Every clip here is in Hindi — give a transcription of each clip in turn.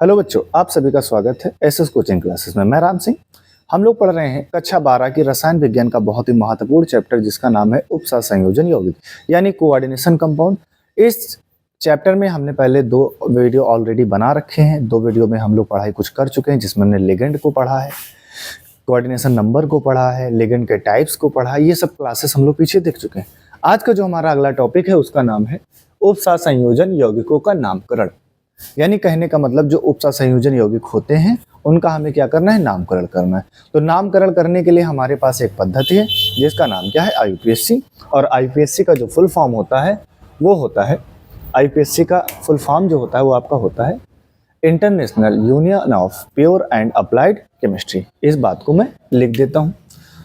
हेलो बच्चों, आप सभी का स्वागत है एसएस कोचिंग क्लासेस में। मैं राम सिंह। हम लोग पढ़ रहे हैं कक्षा 12 की रसायन विज्ञान का बहुत ही महत्वपूर्ण चैप्टर जिसका नाम है उपसह संयोजन यौगिक यानी कोऑर्डिनेशन कंपाउंड। इस चैप्टर में हमने पहले 2 वीडियो ऑलरेडी बना रखे हैं। 2 वीडियो में हम लोग पढ़ाई कुछ कर चुके हैं जिसमें हमने लिगेंड को पढ़ा है, कोऑर्डिनेशन नंबर को पढ़ा है, लिगेंड के टाइप्स को पढ़ा है। ये सब क्लासेस हम लोग पीछे देख चुके हैं। आज का जो हमारा अगला टॉपिक है उसका नाम है उपसह संयोजन यौगिकों का नामकरण। यानी कहने का मतलब जो उपसह संयोजन यौगिक होते हैं उनका हमें क्या करना है, नामकरण करना है। तो नामकरण करने के लिए हमारे पास एक पद्धति है जिसका नाम क्या है, आईयूपीएसी। और आईयूपीएसी का जो फुल फॉर्म होता है वो होता है, आईयूपीएसी का फुल फॉर्म जो होता है वो आपका होता है international union of pure and applied chemistry. इस बात को मैं लिख देता हूँ।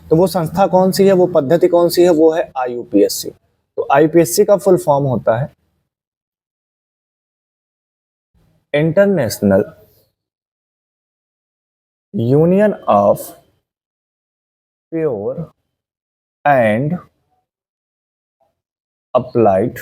तो वो संस्था कौन सी है, वो पद्धति कौन सी है, वो है आईयूपीएसी। तो आईयूपीएसी का फुल फॉर्म होता है international union of pure and applied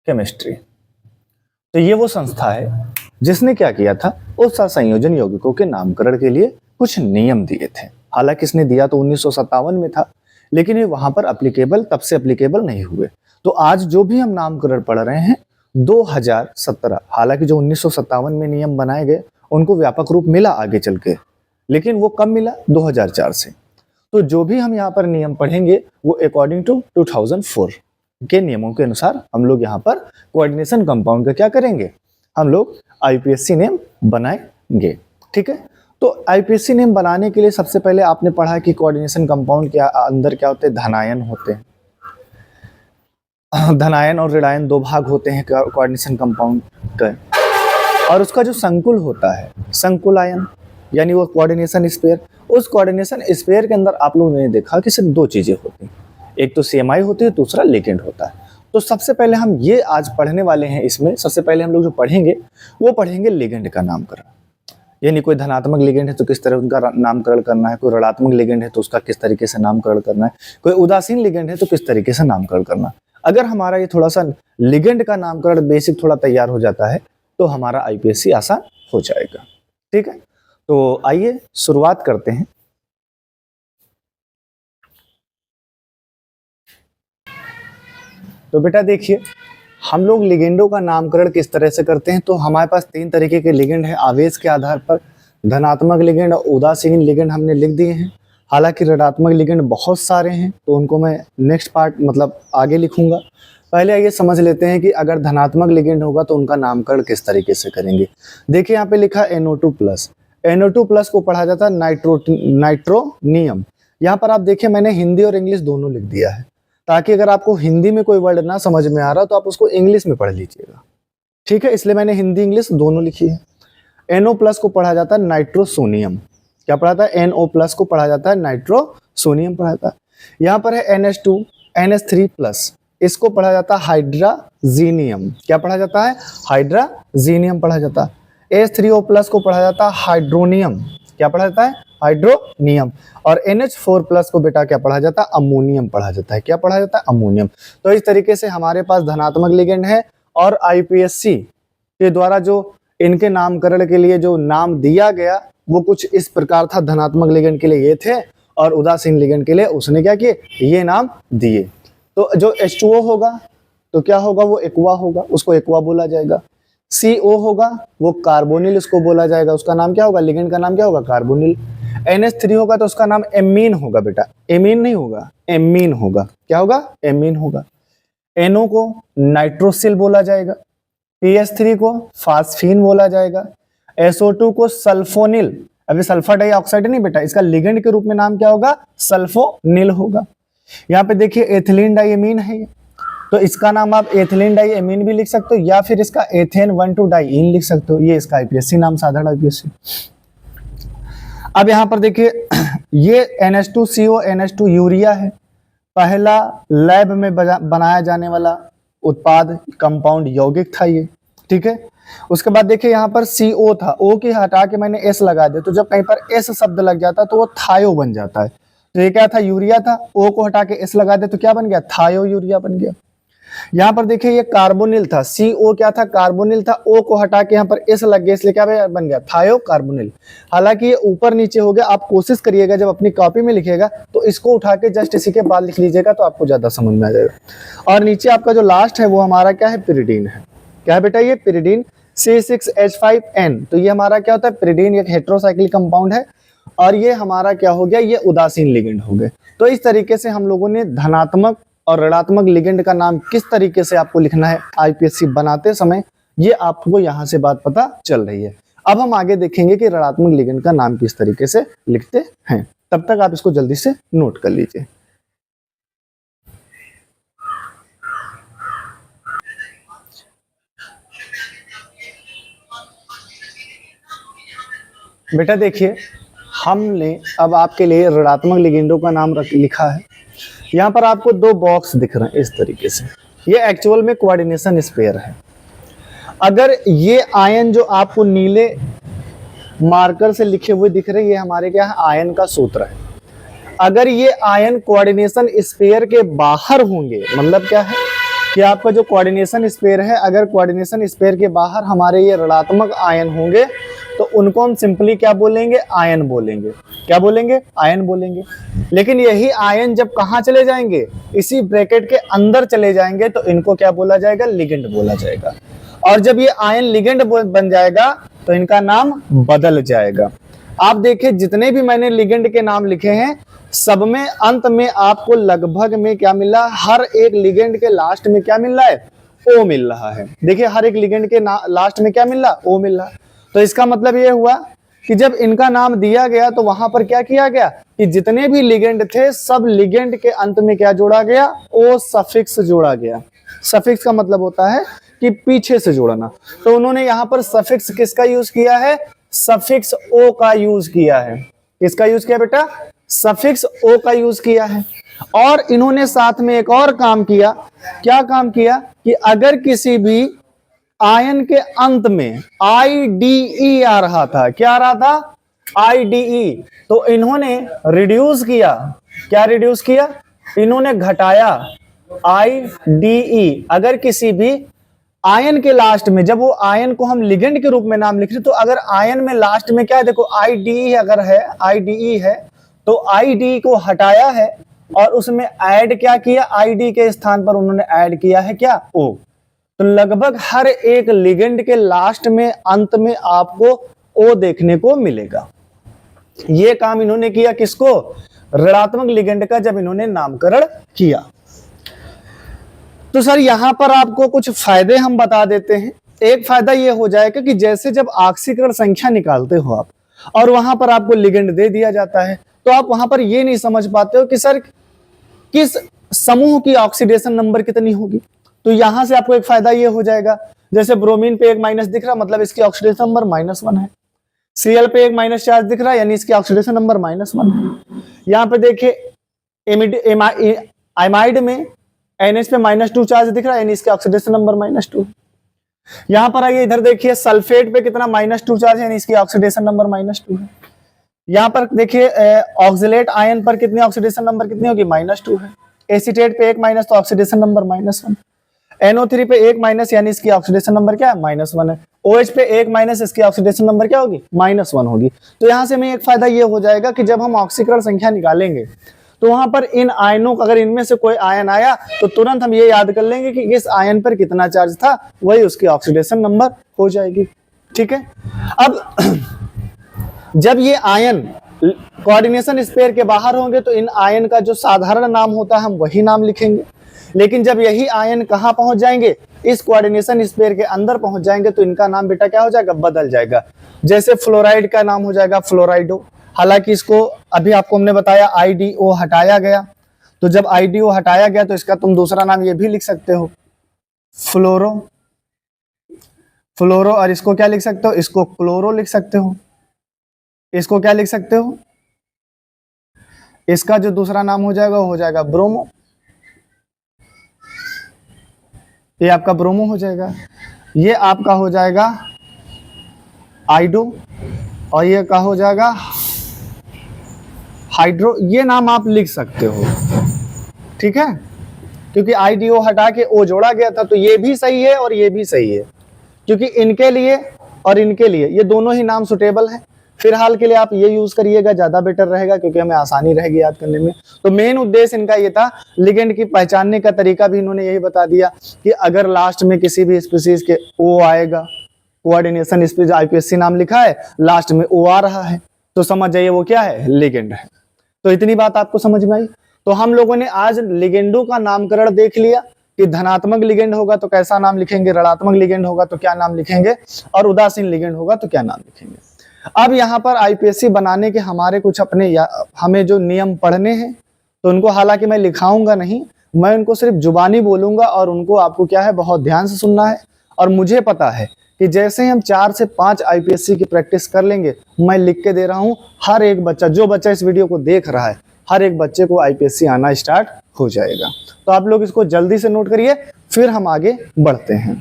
chemistry. तो ये वो संस्था है जिसने क्या किया था, उपसह संयोजन यौगिकों के नामकरण के लिए कुछ नियम दिए थे। हालांकि इसने दिया तो 1957 में था, लेकिन ये वहां पर अप्लीकेबल तब से अप्लीकेबल नहीं हुए। तो आज जो भी हम नामकरण पढ़ रहे हैं 2017, हालांकि जो 1957 में नियम बनाए गए उनको व्यापक रूप मिला आगे चल के, लेकिन वो कब मिला, 2004 से। तो जो भी हम यहाँ पर नियम पढ़ेंगे वो अकॉर्डिंग टू 2004 के नियमों के अनुसार हम लोग यहाँ पर कोऑर्डिनेशन कंपाउंड का क्या करेंगे, हम लोग आईयूपीएसी नेम बनाएंगे। ठीक है। तो आईयूपीएसी नेम बनाने के लिए सबसे पहले आपने पढ़ा कि कोऑर्डिनेशन कंपाउंड के अंदर क्या होते हैं, धनायन होते हैं। धनायन और ऋणायन 2 भाग होते हैं कोऑर्डिनेशन कंपाउंड का। और उसका जो संकुल होता है, संकुलायन यानी वो कोऑर्डिनेशन स्पेयर। उस कोऑर्डिनेशन स्पेयर के अंदर आप लोगों ने देखा कि सिर्फ 2 चीजें होती हैं, एक तो सीएमआई होती है, दूसरा लिगेंड होता है। तो सबसे पहले हम ये आज पढ़ने वाले हैं। इसमें सबसे पहले हम लोग जो पढ़ेंगे वो पढ़ेंगे लिगेंड का नामकरण। यानी कोई धनात्मक लिगेंड है तो किस तरह उनका नामकरण करना है, कोई ऋणात्मक लिगेंड है तो उसका किस तरीके से नामकरण करना है, कोई उदासीन लिगेंड है तो किस तरीके से नामकरण करना है। अगर हमारा ये थोड़ा सा लिगेंड का नामकरण बेसिक थोड़ा तैयार हो जाता है तो हमारा आईयूपीएसी आसान हो जाएगा। ठीक है। तो आइए शुरुआत करते हैं। तो बेटा देखिए, हम लोग लिगेंडों का नामकरण किस तरह से करते हैं। तो हमारे पास 3 तरीके के लिगेंड हैं आवेश के आधार पर। धनात्मक लिगेंड और उदासीन लिगेंड हमने लिख दिए हैं। हालांकि ऋणात्मक लिगेंड बहुत सारे हैं तो उनको मैं नेक्स्ट पार्ट मतलब आगे लिखूंगा। पहले आइए समझ लेते हैं कि अगर धनात्मक लिगेंड होगा तो उनका नामकरण किस तरीके से करेंगे। देखिए यहाँ पे लिखा NO2+। NO2+ को पढ़ा जाता है नाइट्रोनियम। यहाँ पर आप देखिए मैंने हिंदी और इंग्लिश दोनों लिख दिया है ताकि अगर आपको हिंदी में कोई वर्ड ना समझ में आ रहा तो आप उसको इंग्लिश में पढ़ लीजिएगा। ठीक है, इसलिए मैंने हिंदी इंग्लिश दोनों लिखी है। NO+ को पढ़ा जाता है नाइट्रोसोनियम। क्या पढ़ा था, NO+ को पढ़ा जाता है नाइट्रोसोनियम पढ़ा जाता है। यहाँ पर है NH2 NH3+, इसको पढ़ा जाता है हाइड्राजीनियम। क्या पढ़ा जाता है, हाइड्राजीनियम पढ़ा जाता है। H3O+ को पढ़ा जाता है हाइड्रोनियम। क्या पढ़ा जाता है, हाइड्रोनियम। और NH4+ को बेटा क्या पढ़ा जाता है, अमोनियम पढ़ा जाता है। क्या पढ़ा जाता है, अमोनियम। तो इस तरीके से हमारे पास धनात्मक लिगेंड है और आईयूपीएसी के द्वारा जो इनके नामकरण के लिए जो नाम दिया गया वो कुछ इस प्रकार था। धनात्मक लिगेंड के लिए ये थे और उदासीन लिगेंड के लिए उसने क्या किए, ये नाम दिए। तो जो H2O होगा तो क्या होगा, वो एक्वा होगा, उसको एक्वा बोला जाएगा। CO होगा वो कार्बोनिल उसको बोला जाएगा, उसका नाम क्या होगा, लिगेंड का नाम क्या होगा, कार्बोनिल। NH3 होगा तो उसका नाम एमीन होगा बेटा, एमीन नहीं होगा, एमीन होगा। क्या होगा, एमीन होगा। NO को नाइट्रोसिल बोला जाएगा, PH3 को फास्फीन बोला जाएगा, SO2 को सल्फोनिल। अभी सल्फर डाइऑक्साइड नहीं बेटा, इसका लिगेंड के रूप में नाम क्या होगा, सल्फोनिल होगा। यहाँ पे देखिए एथिलीन डाइएमीन है तो इसका नाम आप एथिलीन डाइएमीन भी लिख सकते हो या फिर इसका एथेन 1,2 डाइईन लिख सकते हो। ये इसका आईयूपीएसी नाम, साधारण आईयूपीएसी। अब यहाँ पर देखिए ये NH2CO NH2 यूरिया है, पहला लैब में बनाया जाने वाला उत्पाद कंपाउंड यौगिक था ये। ठीक है। उसके बाद देखिए यहाँ पर CO था, O की हटा के मैंने S लगा दिया तो जब कहीं पर S शब्द लग जाता है तो वो थायो बन जाता है। तो ये क्या था, यूरिया था, O को हटा के S लगा दे तो क्या बन गया, थायो यूरिया बन गया। यहाँ पर देखिए ये कार्बोनिल था, CO क्या था, कार्बोनिल था, O को हटा के यहाँ पर S लग गया, इसलिए क्या बन गया, थायो कार्बोनिल। हालांकि ये ऊपर नीचे हो गया, आप कोशिश करिएगा जब अपनी कॉपी में लिखेगा तो इसको उठा के जस्ट इसी के बाद लिख लीजिएगा तो आपको ज्यादा समझ में आ जाएगा। और नीचे आपका जो लास्ट है वो हमारा क्या है, पिरिडीन है। क्या है बेटा, ये पिरिडीन C6H5N। तो ये हमारा क्या होता है, पिरिडीन एक हेटेरोसाइक्लिक कंपाउंड है और ये हमारा क्या हो गया, ये उदासीन लिगेंड हो गए। तो इस तरीके से हम लोगों ने धनात्मक और ऋणात्मक लिगेंड का नाम किस तरीके से आपको लिखना है आईपीएससी बनाते समय, ये आपको यहां से बात पता चल रही है। अब हम आगे देखेंगे कि ऋणात्मक लिगेंड का नाम किस तरीके से लिखते हैं, तब तक आप इसको जल्दी से नोट कर लीजिए। बेटा देखिए, हमने अब आपके लिए ऋणात्मक लिगेंडों का नाम लिखा है। यहाँ पर आपको दो बॉक्स दिख रहे हैं इस तरीके से, ये एक्चुअल में कोऑर्डिनेशन स्पेयर है। अगर ये आयन जो आपको नीले मार्कर से लिखे हुए दिख रहे हैं, ये हमारे क्या है, आयन का सूत्र है। अगर ये आयन कोऑर्डिनेशन स्पेयर के बाहर होंगे, मतलब क्या है कि आपका जो कोऑर्डिनेशन स्पेयर है, अगर कोऑर्डिनेशन स्पेयर के बाहर हमारे ये ऋणात्मक आयन होंगे तो उनको हम सिंपली क्या बोलेंगे, आयन बोलेंगे। क्या बोलेंगे, आयन बोलेंगे। लेकिन यही आयन जब कहाँ चले जाएंगे, इसी ब्रैकेट के अंदर चले जाएंगे तो इनको क्या बोला जाएगा, लिगेंड बोला जाएगा। और जब ये आयन लिगेंड बन जाएगा तो इनका नाम बदल जाएगा। आप देखिए जितने भी मैंने लिगेंड के नाम लिखे हैं, सब में अंत में आपको लगभग में क्या मिला, हर एक लिगेंड के लास्ट में क्या मिल रहा है, ओ मिल रहा है। देखिए हर एक लिगेंड के लास्ट में क्या मिल रहा, ओ मिल रहा है। तो इसका मतलब ये हुआ कि जब इनका नाम दिया गया तो वहां पर क्या किया गया कि जितने भी लिगेंड थे सब लिगेंड के अंत में क्या जोड़ा गया, ओ सफिक्स जोड़ा गया। सफिक्स का मतलब होता है कि पीछे से जोड़ना। तो उन्होंने यहाँ पर सफिक्स किसका यूज किया है, सफिक्स ओ का यूज किया है। किसका यूज किया बेटा, सफिक्स ओ का यूज किया है। और इन्होंने साथ में एक और काम किया। क्या काम किया कि अगर किसी भी आयन के अंत में IDE आ रहा था, क्या आ रहा था, IDE, तो इन्होंने रिड्यूस किया। क्या रिड्यूस किया, इन्होंने घटाया IDE। अगर किसी भी आयन के लास्ट में, जब वो आयन को हम लिगेंड के रूप में नाम लिख रहे, तो अगर आयन में लास्ट में क्या है, देखो IDE अगर है, IDE है, तो IDE को हटाया है और उसमें ऐड क्या किया, ID के स्थान पर उन्होंने ऐड किया है क्या, O। तो लगभग हर एक लिगेंड के लास्ट में, अंत में आपको O देखने को मिलेगा। ये काम इन्होंने किया किसको, ऋणात्मक लिगेंड का जब इन्होंने नामकरण किया। तो सर यहां पर आपको कुछ फायदे हम बता देते हैं। एक फायदा ये हो जाएगा कि जैसे जब ऑक्सीकरण संख्या निकालते हो आप और वहां पर आपको लिगेंड दे दिया जाता है, तो आप वहां पर ये नहीं समझ पाते हो कि सर किस समूह की ऑक्सीडेशन नंबर कितनी होगी। तो यहां से आपको एक फायदा ये हो जाएगा, जैसे ब्रोमीन पे एक माइनस दिख रहा, मतलब इसकी ऑक्सीडेशन नंबर -1 है। Cl पे एक माइनस चार्ज दिख रहा है, यानी इसकी ऑक्सीडेशन नंबर -1 है। यहाँ पे देखिए एमाइड में NH पे -2 चार्ज दिख रहा है, यानी इसके ऑक्सीडेशन नंबर -2। यहां पर आइए इधर देखिए, सल्फेट पे कितना -2 चार्ज है, यानी इसकी ऑक्सीडेशन नंबर -2 है। यहां पर देखिए ऑक्सिलेट आयन पर कितनी ऑक्सीडेशन नंबर कितनी होगी, -2 है। एसीटेट पे एक माइनस तो ऑक्सीडेशन नंबर -1। NO3 पे एक माइनस, यानी इसकी ऑक्सीडेशन नंबर क्या है, -1 है। OH पे एक माइनस, इसकी ऑक्सीडेशन नंबर क्या होगी, -1 होगी। तो यहां से हमें एक फायदा ये हो जाएगा कि जब हम ऑक्सीकरण संख्या निकालेंगे तो वहां पर इन आयनों का, अगर इनमें से कोई आयन आया तो तुरंत हम ये याद कर लेंगे कि इस आयन पर कितना चार्ज था, वही उसकी ऑक्सीडेशन नंबर हो जाएगी। ठीक है। अब जब ये आयन कोऑर्डिनेशन स्पेयर के बाहर होंगे तो इन आयन का जो साधारण नाम होता है हम वही नाम लिखेंगे। लेकिन जब यही आयन कहां पहुंच जाएंगे, इस कोऑर्डिनेशन स्पेयर के अंदर पहुंच जाएंगे, तो इनका नाम बेटा क्या हो जाएगा, बदल जाएगा। जैसे फ्लोराइड का नाम हो जाएगा फ्लोराइडो। हालांकि इसको अभी आपको हमने बताया IDO हटाया गया, तो जब IDO हटाया गया तो इसका तुम दूसरा नाम ये भी लिख सकते हो, फ्लोरो। फ्लोरो, और इसको क्या लिख सकते हो, इसको क्लोरो लिख सकते हो। इसको क्या लिख सकते हो, इसका जो दूसरा नाम हो जाएगा वो हो जाएगा ब्रोमो। ये आपका ब्रोमो हो जाएगा। ये आपका हो जाएगा आइडो, और ये क्या हो जाएगा, हाइड्रो। ये नाम आप लिख सकते हो। ठीक है। क्योंकि IDO हटा के O जोड़ा गया था, तो ये भी सही है और ये भी सही है, क्योंकि इनके लिए और इनके लिए ये दोनों ही नाम सुटेबल हैं। फिलहाल के लिए आप ये यूज करिएगा, ज्यादा बेटर रहेगा, क्योंकि हमें आसानी रहेगी याद करने में। तो मेन उद्देश्य इनका ये था, लिगेंड की पहचानने का तरीका भी इन्होंने यही बता दिया कि अगर लास्ट में किसी भी स्पीसीज के O आएगा, कोऑर्डिनेशन स्पीसीज IPSC नाम लिखा है, लास्ट में O आ रहा है, तो समझ जाइए वो क्या है, लिगेंड है। तो इतनी बात आपको समझ में आई। तो हम लोगों ने आज लिगेंडों का नामकरण देख लिया कि धनात्मक लिगेंड होगा तो कैसा नाम लिखेंगे, ऋणात्मक लिगेंड होगा तो क्या नाम लिखेंगे, और उदासीन लिगेंड होगा तो क्या नाम लिखेंगे। अब यहाँ पर IPSC बनाने के हमारे कुछ अपने हमें जो नियम पढ़ने हैं, तो उनको हालांकि मैं लिखाऊंगा नहीं, मैं उनको सिर्फ जुबानी बोलूंगा और उनको आपको क्या है, बहुत ध्यान से सुनना है। और मुझे पता है कि जैसे ही हम 4 से 5 IPSC की प्रैक्टिस कर लेंगे, मैं लिख के दे रहा हूँ, हर एक बच्चा, जो बच्चा इस वीडियो को देख रहा है, हर एक बच्चे को IPSC आना स्टार्ट हो जाएगा। तो आप लोग इसको जल्दी से नोट करिए, फिर हम आगे बढ़ते हैं।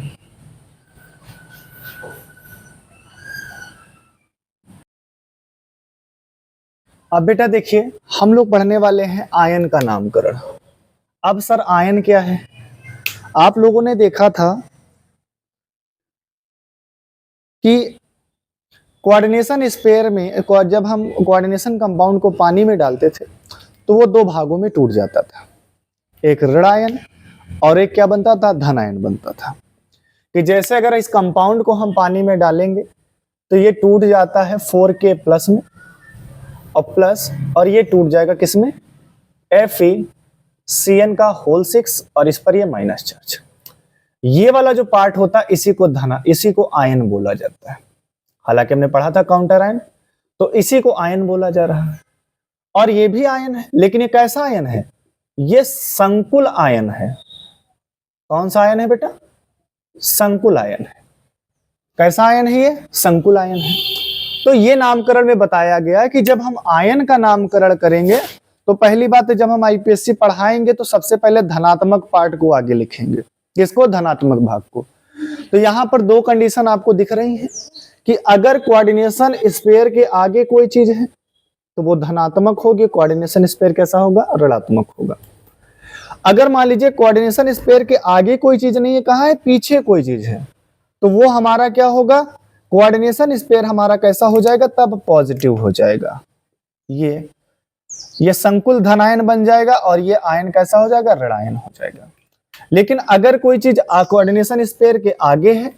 अब बेटा देखिए, हम लोग पढ़ने वाले हैं आयन का नामकरण। अब सर आयन क्या है? आप लोगों ने देखा था कि कोऑर्डिनेशन स्पेयर में जब हम कोऑर्डिनेशन कंपाउंड को पानी में डालते थे तो वो 2 भागों में टूट जाता था, एक ऋण आयन और एक क्या बनता था, धन आयन बनता था। कि जैसे अगर इस कंपाउंड को हम पानी में डालेंगे तो ये टूट जाता है 4K प्लस में और प्लस, और ये टूट जाएगा किसमें, FeCN का होल 6, और इस पर ये माइनस चार्ज। ये वाला जो पार्ट होता है इसी को आयन बोला जाता है। हालांकि हमने पढ़ा था काउंटर आयन, तो इसी को आयन बोला जा रहा है। और ये भी आयन है, लेकिन ये कैसा आयन है, ये संकुल आयन है। कौन सा आयन है बेटा, संकुल आयन है। कैसा आयन है ये, संकुल आयन है। तो ये नामकरण में बताया गया कि जब हम आयन का नामकरण करेंगे तो पहली बात है, जब हम IPSC पढ़ाएंगे तो सबसे पहले धनात्मक पार्ट को आगे लिखेंगे। किसको, धनात्मक भाग को। तो यहां पर 2 कंडीशन आपको दिख रही हैं कि अगर कोऑर्डिनेशन स्पेयर के आगे कोई चीज है तो वो धनात्मक होगी, कोऑर्डिनेशन स्पेयर कैसा होगा, ऋणात्मक होगा। अगर मान लीजिए कोऑर्डिनेशन स्पेयर के आगे कोई चीज नहीं है, कहां है, पीछे कोई चीज है, तो वो हमारा क्या होगा, कोऑर्डिनेशन स्पेयर हमारा कैसा हो जाएगा, तब पॉजिटिव हो जाएगा। ये संकुल धन आयन बन जाएगा और ये आयन कैसा हो जाएगा, ऋण आयन हो जाएगा। लेकिन अगर कोई चीज कोऑर्डिनेशन स्पेयर के आगे है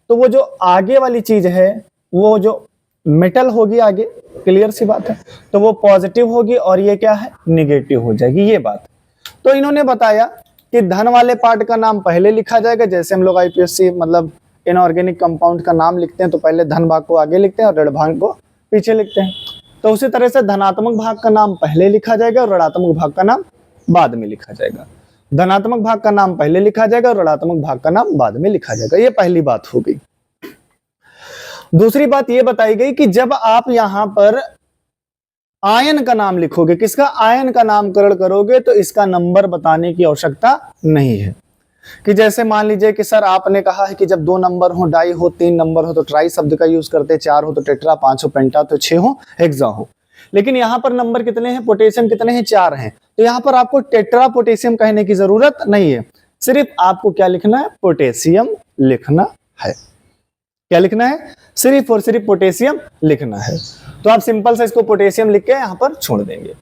तो वो जो आगे वाली चीज है, वो जो मेटल होगी आगे, क्लियर सी बात है, तो वो पॉजिटिव होगी और ये क्या है, निगेटिव हो जाएगी, ये बात। तो इन्होंने बताया कि धन वाले पार्ट का नाम पहले लिखा जाएगा, जैसे हम लोग IPSC मतलब इनऑर्गेनिक कंपाउंड का नाम लिखते हैं तो पहले धन भाग को आगे लिखते हैं और ऋण भाग को पीछे लिखते हैं। तो उसी तरह से धनात्मक भाग का नाम पहले लिखा जाएगा और ऋणात्मक भाग का नाम बाद में लिखा जाएगा। धनात्मक भाग का नाम पहले लिखा जाएगा और ऋणात्मक भाग का नाम बाद में लिखा जाएगा। ये पहली बात हो गई। दूसरी बात ये बताई गई कि जब आप यहां पर आयन का नाम लिखोगे, किसका, आयन का नामकरण करोगे, तो इसका नंबर बताने की आवश्यकता नहीं है। कि जैसे मान लीजिए कि सर आपने कहा है कि जब 2 नंबर हो, डाई हो, 3 नंबर हो तो ट्राई शब्द का यूज करते, 4 हो तो टेट्रा, 5 हो पेंटा, तो 6 हो हेक्सा हो। लेकिन यहाँ पर नंबर कितने हैं, पोटेशियम कितने हैं, 4 हैं। तो यहाँ पर आपको टेट्रा पोटेशियम कहने की जरूरत नहीं है, सिर्फ आपको क्या लिखना है, पोटेशियम लिखना है। क्या लिखना है, सिर्फ और सिर्फ पोटेशियम लिखना है। तो आप सिंपल से इसको पोटेशियम लिख के यहाँ पर छोड़ देंगे।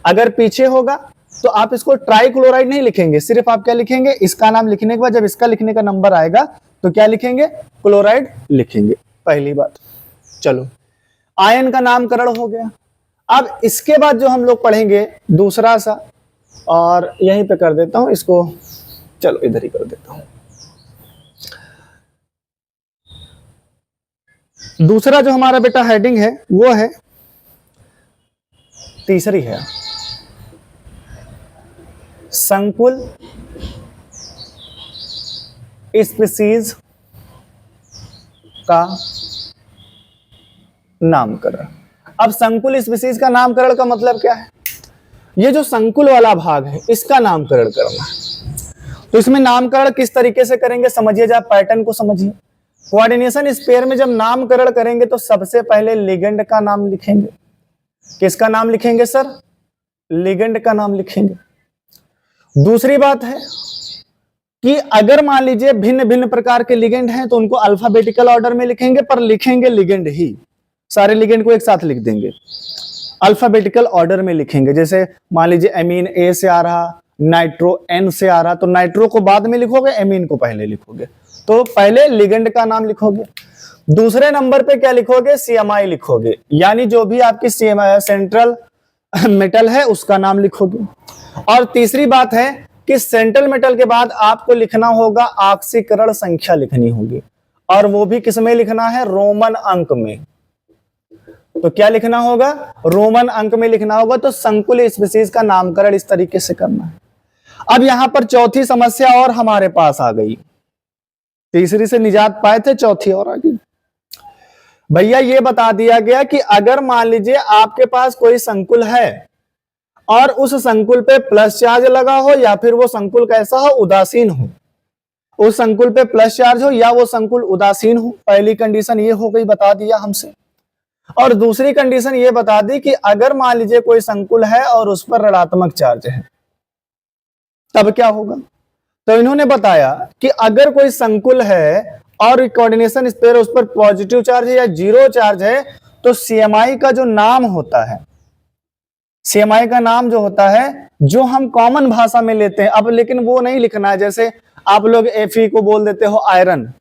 अगर पीछे होगा तो आप इसको ट्राइक्लोराइड नहीं लिखेंगे, सिर्फ आप क्या लिखेंगे, इसका नाम लिखने के बाद जब इसका लिखने का नंबर आएगा तो क्या लिखेंगे, क्लोराइड लिखेंगे। पहली बात। चलो, आयन का नामकरण हो गया। अब इसके बाद जो हम लोग पढ़ेंगे दूसरा सा, और यहीं पे कर देता हूं इसको, चलो इधर ही कर देता हूं। दूसरा जो हमारा बेटा हेडिंग है वो है, तीसरी है संकुल स्पीसीज का नामकरण। अब संकुल स्पीसीज का नामकरण का मतलब क्या है, ये जो संकुल वाला भाग है इसका नामकरण करना है। तो इसमें नामकरण किस तरीके से करेंगे समझिए, जब पैटर्न को समझिए। कोऑर्डिनेशन स्पेयर में जब नामकरण करेंगे तो सबसे पहले लिगेंड का नाम लिखेंगे। किसका नाम लिखेंगे सर, लिगेंड का नाम लिखेंगे। दूसरी बात है कि अगर मान लीजिए भिन्न भिन्न प्रकार के लिगेंड हैं तो उनको अल्फाबेटिकल ऑर्डर में लिखेंगे, पर लिखेंगे लिगेंड ही, सारे लिगेंड को एक साथ लिख देंगे, अल्फाबेटिकल ऑर्डर में लिखेंगे। जैसे मान लीजिए एमीन ए से आ रहा, नाइट्रो एन से आ रहा, तो नाइट्रो को बाद में लिखोगे, एमीन को पहले लिखोगे। तो पहले लिगेंड का नाम लिखोगे, दूसरे नंबर पे क्या लिखोगे, सीएमआई लिखोगे, यानी जो भी आपकी सेंट्रल मेटल है उसका नाम लिखोगे। और तीसरी बात है कि सेंट्रल मेटल के बाद आपको लिखना होगा ऑक्सीकरण संख्या लिखनी होगी, और वो भी किस में लिखना है, रोमन अंक में। तो क्या लिखना होगा, रोमन अंक में लिखना होगा। तो संकुल स्पीशीज का नामकरण इस तरीके से करना है। अब यहां पर चौथी समस्या और हमारे पास आ गई, तीसरी से निजात पाए थे, चौथी और आ गई। भैया ये बता दिया गया कि अगर मान लीजिए आपके पास कोई संकुल है और उस संकुल पे प्लस चार्ज लगा हो, या फिर वो संकुल कैसा हो, उदासीन हो, उस संकुल पे प्लस चार्ज हो या वो संकुल उदासीन हो। पहली कंडीशन ये हो गई, बता दिया हमसे। और दूसरी कंडीशन ये बता दी कि अगर मान लीजिए कोई संकुल है और उस पर ऋणात्मक चार्ज है, तब क्या होगा। तो इन्होंने बताया कि अगर कोई संकुल है और कोऑर्डिनेशन स्पेयर उस पर पॉजिटिव चार्ज है या जीरो चार्ज है, तो सीएमआई का जो नाम होता है, सीएमआई का नाम जो होता है, जो हम कॉमन भाषा में लेते हैं, अब लेकिन वो नहीं लिखना है। जैसे आप लोग Fe को बोल देते हो आयरन, तो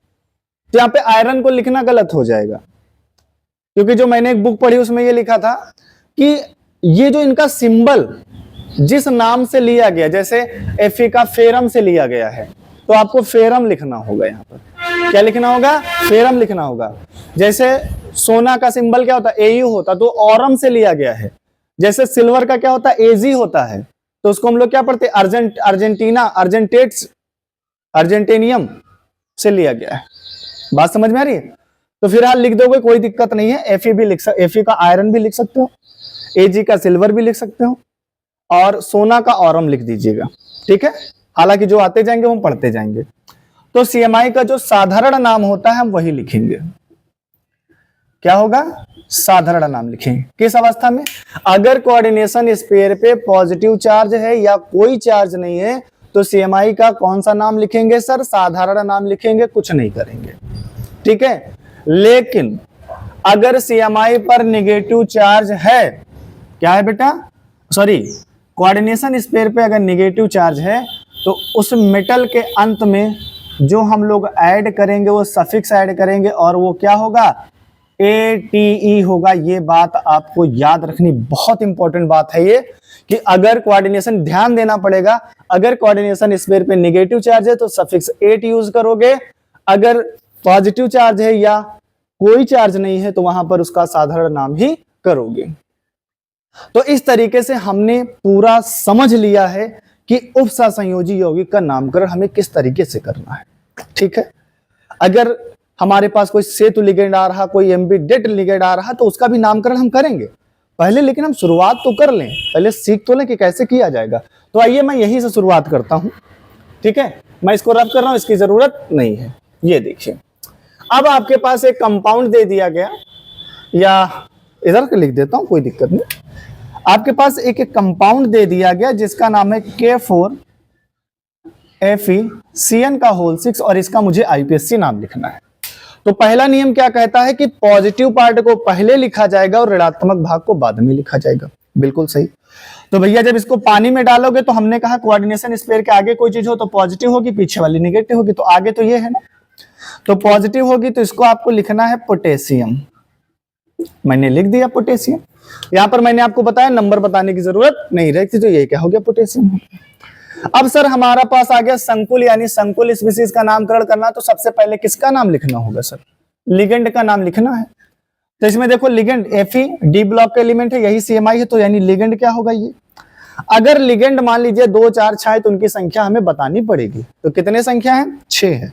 यहाँ पे आयरन को लिखना गलत हो जाएगा, क्योंकि जो मैंने एक बुक पढ़ी उसमें ये लिखा था कि ये जो इनका सिंबल जिस नाम से लिया गया, जैसे Fe का फेरम से लिया गया है, तो आपको फेरम लिखना होगा। यहाँ पर क्या लिखना होगा, फेरम लिखना होगा। जैसे सोना का सिंबल क्या होता है, Au होता, तो ऑरम से लिया गया है। जैसे सिल्वर का क्या होता है, Ag होता है, तो उसको हम लोग क्या पढ़ते हैं, अर्जेंटीना, अर्जेंटेनियम से लिया गया है। बात समझ में आ रही है। तो फिलहाल लिख दोगे, कोई दिक्कत नहीं है। Fe भी लिख सकते, Fe का आयरन भी लिख सकते हो, Ag का सिल्वर भी लिख सकते हो, और सोना का ऑरम लिख दीजिएगा, ठीक है। हालांकि जो आते जाएंगे वो पढ़ते जाएंगे। तो सीएमआई का जो साधारण नाम होता है हम वही लिखेंगे। क्या होगा, साधारण नाम लिखेंगे। किस अवस्था में, अगर कोऑर्डिनेशन स्पेयर पे पॉजिटिव चार्ज है या कोई चार्ज नहीं है, तो सीएमआई का कौन सा नाम लिखेंगे सर, साधारण नाम लिखेंगे, कुछ नहीं करेंगे, ठीक है। लेकिन अगर सीएमआई पर नेगेटिव चार्ज है, क्या है बेटा, सॉरी, कोऑर्डिनेशन स्पेयर पे अगर नेगेटिव चार्ज है, तो उस मेटल के अंत में जो हम लोग ऐड करेंगे वो सफिक्स ऐड करेंगे, और वो क्या होगा, ATE होगा। ये बात आपको याद रखनी, बहुत इंपॉर्टेंट बात है ये, कि अगर कोऑर्डिनेशन, ध्यान देना पड़ेगा, अगर कोऑर्डिनेशन स्पेयर पे नेगेटिव चार्ज है तो सफिक्स एट यूज करोगे, अगर पॉजिटिव चार्ज है या कोई चार्ज नहीं है तो वहां पर उसका साधारण नाम ही करोगे। तो इस तरीके से हमने पूरा समझ लिया है कि उपसहसंयोजी यौगिक का नामकरण हमें किस तरीके से करना है, ठीक है। अगर हमारे पास कोई सेतु लिगेंड आ रहा, कोई एम्बिडेट लिगेंड आ रहा, तो उसका भी नामकरण हम करेंगे पहले, लेकिन हम शुरुआत तो कर लें, पहले सीख तो लें कि कैसे किया जाएगा। तो आइए मैं यहीं से शुरुआत करता हूं, ठीक है। मैं इसको रब कर रहा हूं, इसकी जरूरत नहीं है। ये देखिए, अब आपके पास एक कंपाउंड दे दिया गया, या इधर लिख देता हूं, कोई दिक्कत नहीं। आपके पास एक कंपाउंड दे दिया गया जिसका नाम है K4FeCN का होल 6, और इसका मुझे IPSC नाम लिखना है। तो पहला नियम क्या कहता है कि पॉजिटिव पार्ट को पहले लिखा जाएगा और ऋणात्मक भाग को बाद में लिखा जाएगा। बिल्कुल सही। तो भैया जब इसको पानी में डालोगे तो हमने कहा कोऑर्डिनेशन स्पेयर के आगे कोई चीज हो तो पॉजिटिव होगी, पीछे वाली नेगेटिव होगी, तो आगे तो ये है ना, तो पॉजिटिव होगी, तो इसको आपको लिखना है पोटेशियम। मैंने लिख दिया पोटेशियम। यहां पर मैंने आपको बताया, नंबर बताने की जरूरत नहीं रहती, तो ये क्या हो गया, पोटेशियम। अब सर हमारा पास आ गया संकुल, यानी संकुल स्पीशीज का नामकरण करना, तो सबसे पहले किसका नाम लिखना होगा सर, लिगेंड का नाम लिखना है। तो इसमें देखो लिगेंड Fe डी ब्लॉक का एलिमेंट है, यही सीएमआई है, तो यानी लिगेंड क्या होगा ये। अगर लिगेंड मान लीजिए 2 4 6 है तो उनकी संख्या हमें बतानी पड़ेगी। तो कितने संख्या है, 6 है।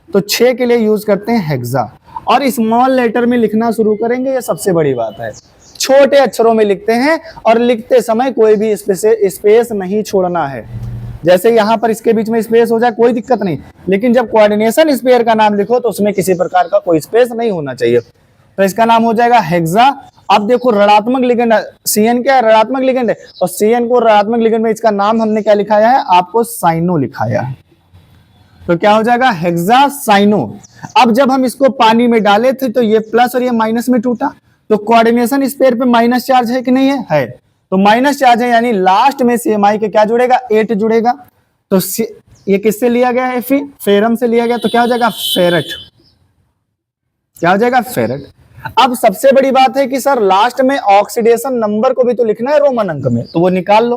तो 6 के लिए यूज करते हैं हेक्सा, और स्मॉल लेटर में लिखना शुरू करेंगे, ये सबसे बड़ी बात है। छोटे अक्षरों में लिखते हैं, और लिखते समय कोई भी स्पेस नहीं छोड़ना है। जैसे यहां पर इसके बीच में स्पेस हो जाए कोई दिक्कत नहीं, लेकिन जब कोऑर्डिनेशन स्पेयर का नाम लिखो तो उसमें किसी प्रकार का कोई स्पेस नहीं होना चाहिए। तो इसका नाम हो जाएगा हेक्सा, अब देखो ऋणात्मक लिगेंड, Cn क्या है, ऋणात्मक लिगेंड है, और Cn को ऋणात्मक लिगेंड में इसका नाम हमने क्या लिखाया है, आपको साइनो लिखाया है, तो क्या हो जाएगा, हेक्सासाइनो। अब जब हम इसको पानी में डाले थे तो ये प्लस और ये माइनस में टूटा, तो कोऑर्डिनेशन इस पेयर पे माइनस चार्ज है कि नहीं है, तो माइनस चार्ज है, यानी लास्ट में CMI के क्या जुड़ेगा, 8 जुड़ेगा। तो ये किससे लिया गया है, फेरम से लिया गया, तो क्या हो जाएगा, फेरेट, क्या हो जाएगा, फेरेट। अब सबसे बड़ी बात है कि सर लास्ट में ऑक्सीडेशन नंबर को भी तो लिखना है रोमन अंक में, तो वो निकाल लो।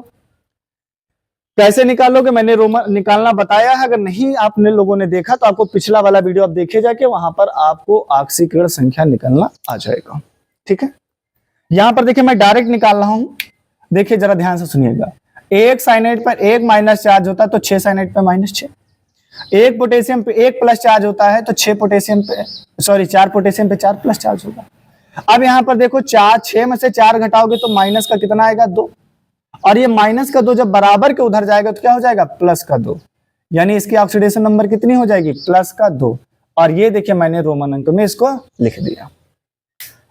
कैसे निकालोगे, मैंने रोमन निकालना बताया है, अगर नहीं आपने लोगों ने देखा तो आपको पिछला वाला वीडियो आप देखे जाके, वहां पर आपको ऑक्सीकरण संख्या निकालना आ जाएगा, ठीक है। यहां पर देखिए मैं डायरेक्ट निकाल रहा हूं, देखिए जरा ध्यान से सुनिएगा। एक साइनाइड पर एक माइनस चार्ज होता है तो 6 साइनाइड पर -6, एक पोटेशियम पे एक प्लस चार्ज होता है तो 4 पोटेशियम पे 4 प्लस चार्ज होगा। अब यहां पर देखो 6 में से 4 घटाओगे तो माइनस का कितना आएगा, 2, और ये माइनस का 2 जब बराबर के उधर जाएगा तो क्या हो जाएगा, प्लस का 2, यानी इसकी ऑक्सीडेशन नंबर कितनी हो जाएगी, प्लस का 2। और ये देखिए मैंने रोमन अंक में इसको लिख दिया।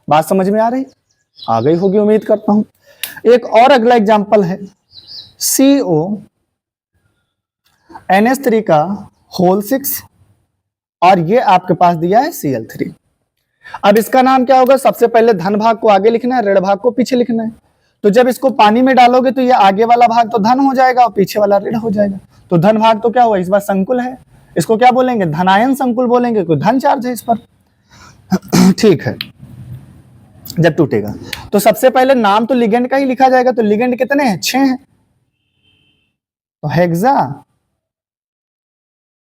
बात समझ में आ रही, आ गई होगी उम्मीद करता हूं। एक और अगला एग्जांपल है CONH3 का होल 6, और ये आपके पास दिया है Cl3। अब इसका नाम क्या होगा, सबसे पहले धन भाग को आगे लिखना है, ऋण भाग को पीछे लिखना है। तो जब इसको पानी में डालोगे तो ये आगे वाला भाग तो धन हो जाएगा और पीछे वाला ऋण हो जाएगा। तो धन भाग तो क्या हुआ, इस बार संकुल है, इसको क्या बोलेंगे, धनायन संकुल बोलेंगे, कोई धन चार्ज है इस पर, ठीक है। जब टूटेगा तो सबसे पहले नाम तो लिगेंड का ही लिखा जाएगा, तो लिगेंड कितने हैं, 6 हैं, तो हेक्सा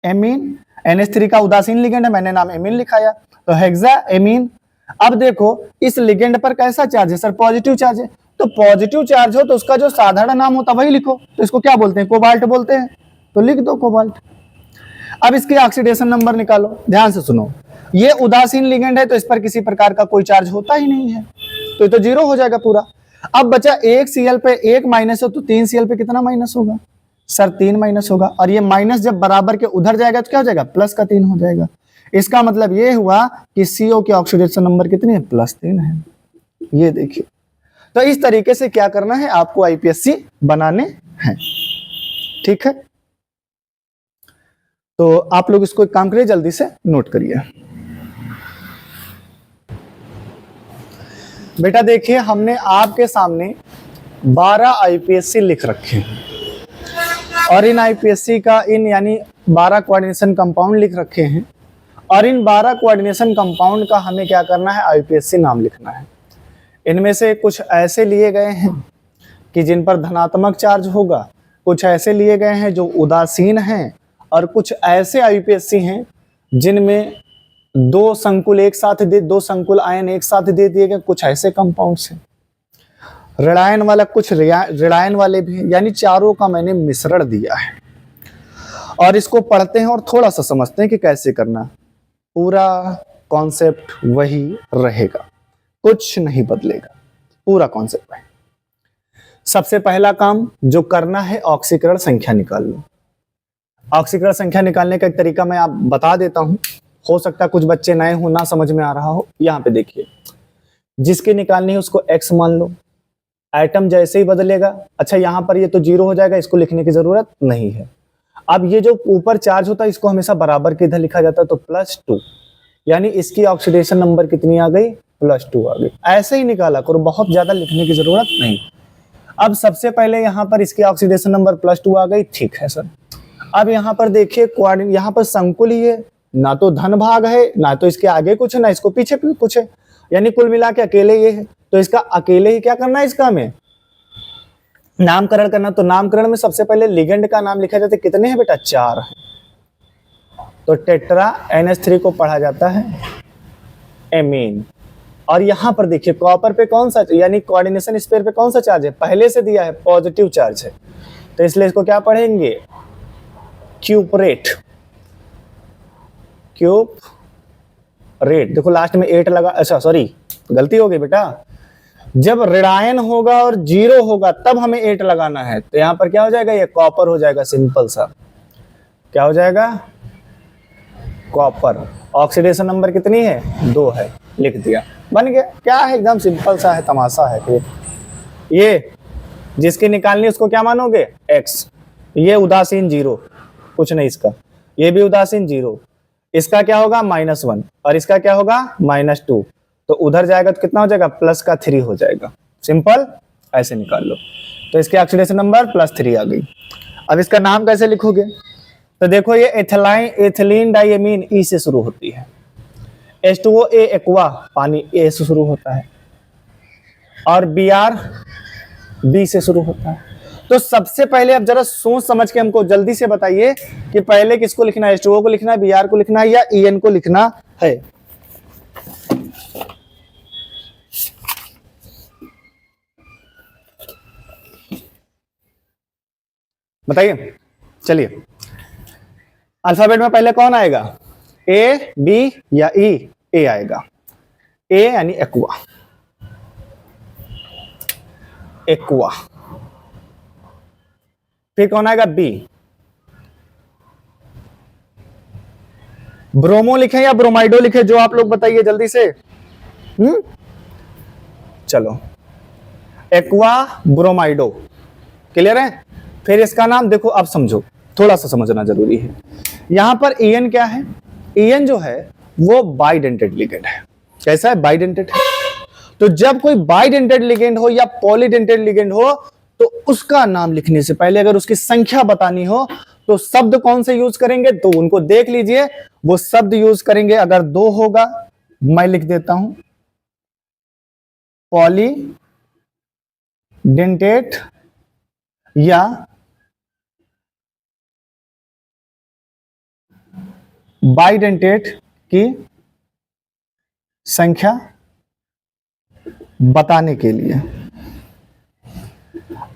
एमीन, NH3 का उदासीन लिगेंड है, मैंने नाम एमीन लिखाया, तो हेक्सा एमीन। अब देखो इस लिगेंड पर कैसा चार्ज है, सर पॉजिटिव चार्ज है, तो पॉजिटिव चार्ज हो तो उसका जो साधारण नाम होता वही लिखो, तो इसको क्या बोलते हैं, कोबाल्ट बोलते हैं, तो लिख दो कोबाल्ट। अब इसकी ऑक्सीडेशन नंबर निकालो, ध्यान से सुनो, ये उदासीन लिगेंड है तो इस पर किसी प्रकार का कोई चार्ज होता ही नहीं है, तो ये तो 0 हो जाएगा पूरा। अब बचा एक Cl पे एक माइनस हो तो 3 Cl पे कितना माइनस होगा, सर 3 माइनस होगा, और ये माइनस जब बराबर के उधर जाएगा तो क्या हो जाएगा, प्लस का 3 हो जाएगा। इसका मतलब ये हुआ कि CO की ऑक्सीडेशन नंबर कितनी है, +3 है। ये देखिए, तो इस तरीके से क्या करना है, आपको IPSC बनाने हैं, ठीक है। तो आप लोग इसको एक काम करिए, जल्दी से नोट करिए। बेटा देखिए हमने आपके सामने 12 IPSC लिख रखे हैं, और इन IPSC का यानी 12 कोऑर्डिनेशन कंपाउंड लिख रखे हैं, और इन 12 कोऑर्डिनेशन कंपाउंड का हमें क्या करना है, IPSC नाम लिखना है। इनमें से कुछ ऐसे लिए गए हैं कि जिन पर धनात्मक चार्ज होगा, कुछ ऐसे लिए गए हैं जो उदासीन हैं, और कुछ ऐसे IPSC हैं जिनमें 2 संकुल आयन एक साथ दे दिए गए, कुछ ऐसे कंपाउंड्स हैं ऋणायन वाला, कुछ ऋणायन वाले भी, यानी चारों का मैंने मिश्रण दिया है। और इसको पढ़ते हैं और थोड़ा सा समझते हैं कि कैसे करना, पूरा कॉन्सेप्ट वही रहेगा, कुछ नहीं बदलेगा, पूरा कॉन्सेप्ट है। सबसे पहला काम जो करना है, ऑक्सीकरण संख्या निकाल लो। ऑक्सीकरण संख्या निकालने का एक तरीका मैं आप बता देता हूं, हो सकता है कुछ बच्चे नए हो, ना समझ में आ रहा हो। यहाँ पे देखिए, जिसके निकालनी है उसको x मान लो, एटम जैसे ही बदलेगा, अच्छा यहाँ पर ये तो 0 हो जाएगा, इसको लिखने की जरूरत नहीं है। अब ये जो ऊपर चार्ज होता है इसको हमेशा बराबर के इधर लिखा जाता है, तो +2, यानी इसकी ऑक्सीडेशन नंबर कितनी आ गई, +2 आ गई। ऐसे ही निकाला करो, बहुत ज्यादा लिखने की जरूरत नहीं। अब सबसे पहले यहाँ पर इसकी ऑक्सीडेशन नंबर +2 आ गई, ठीक है सर। अब यहाँ पर देखिए यहाँ पर संकुल ही है, ना तो धन भाग है, ना तो इसके आगे कुछ है, ना इसको पीछे कुछ है, यानी कुल मिला के अकेले ये है, तो इसका अकेले ही क्या करना है, इसका हमें नामकरण करना। तो नामकरण में सबसे पहले लिगेंड का नाम लिखा जाता है, कितने हैं बेटा, 4 है, तो टेट्रा NH3 को पढ़ा जाता है एमीन। और यहां पर देखिए कॉपर पे कौन सा, यानी कोऑर्डिनेशन स्पेयर पे कौन सा चार्ज है, पहले से दिया है, पॉजिटिव चार्ज है, तो इसलिए इसको क्या पढ़ेंगे, क्यूपरेट, क्यूपरेट। देखो लास्ट में 8 लगा, अच्छा सॉरी गलती हो गई बेटा, जब ऋणायन होगा और 0 होगा तब हमें 8 लगाना है, तो यहां पर क्या हो जाएगा, ये कॉपर हो जाएगा, सिंपल सा क्या हो जाएगा, कॉपर। ऑक्सीडेशन नंबर कितनी है, 2 है, लिख दिया, बन गया। क्या है, एकदम सिंपल सा है, तमाशा है। फिर ये जिसकी निकालनी उसको क्या मानोगे, x, ये उदासीन 0, कुछ नहीं इसका, ये भी उदासीन 0, इसका क्या होगा -1 और इसका क्या होगा -2, तो उधर जाएगा तो कितना हो जाएगा, प्लस का 3 हो जाएगा। सिंपल, ऐसे निकाल लो। तो इसके ऑक्सीडेशन नंबर +3 आ गई। अब इसका नाम कैसे लिखोगे, तो देखो ये एथिलीन डाइएमीन ई से शुरू होती है, H2O ए एक्वा पानी ए से शुरू होता है, और Br बी से शुरू होता है। तो सबसे पहले अब जरा सोच समझ के हमको जल्दी से बताइए कि पहले किसको लिखना है, H2O को लिखना है, Br को लिखना है, या En को लिखना है। बताइए, चलिए अल्फाबेट में पहले कौन आएगा, ए, बी या ई, ए आएगा, ए यानी एक्वा, एक्वा। फिर कौन आएगा, बी, ब्रोमो लिखे या ब्रोमाइडो लिखे, जो आप लोग बताइए जल्दी से। चलो, एक्वा ब्रोमाइडो, क्लियर है। फिर इसका नाम देखो, अब समझो, थोड़ा सा समझना जरूरी है। यहां पर En क्या है, En जो है वो बाइडेंटेड लिगेंड है। कैसा है, बाइडेंटेड है। तो जब कोई बाइडेंटेड लिगेंड हो या पॉलीडेंटेड लिगेंड हो, तो उसका नाम लिखने से पहले अगर उसकी संख्या बतानी हो तो शब्द कौन से यूज करेंगे, तो उनको देख लीजिए। वो शब्द यूज करेंगे, अगर 2 होगा, मैं लिख देता हूं पॉलीडेंटेड या बाइडेंटेड की संख्या बताने के लिए।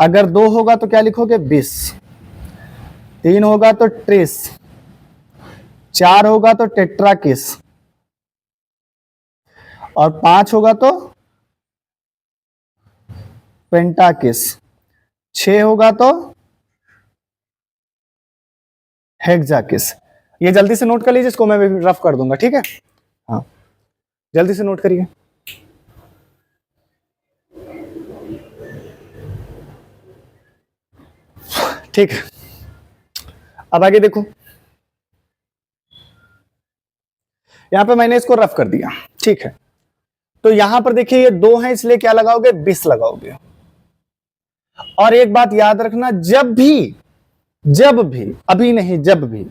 अगर 2 होगा तो क्या लिखोगे, 20, 3 होगा तो ट्रेस, 4 होगा तो टेट्राकिस, और 5 होगा तो पेंटाकिस, 6 होगा तो हेक्साकिस। ये जल्दी से नोट कर लीजिए, इसको मैं रफ कर दूंगा, ठीक है। हाँ, जल्दी से नोट करिए। ठीक है, अब आगे देखो, यहां पे मैंने इसको रफ कर दिया, ठीक है। तो यहां पर देखिए ये 2 हैं, इसलिए क्या लगाओगे, 20 लगाओगे। और एक बात याद रखना, जब भी, अभी नहीं, जब भी,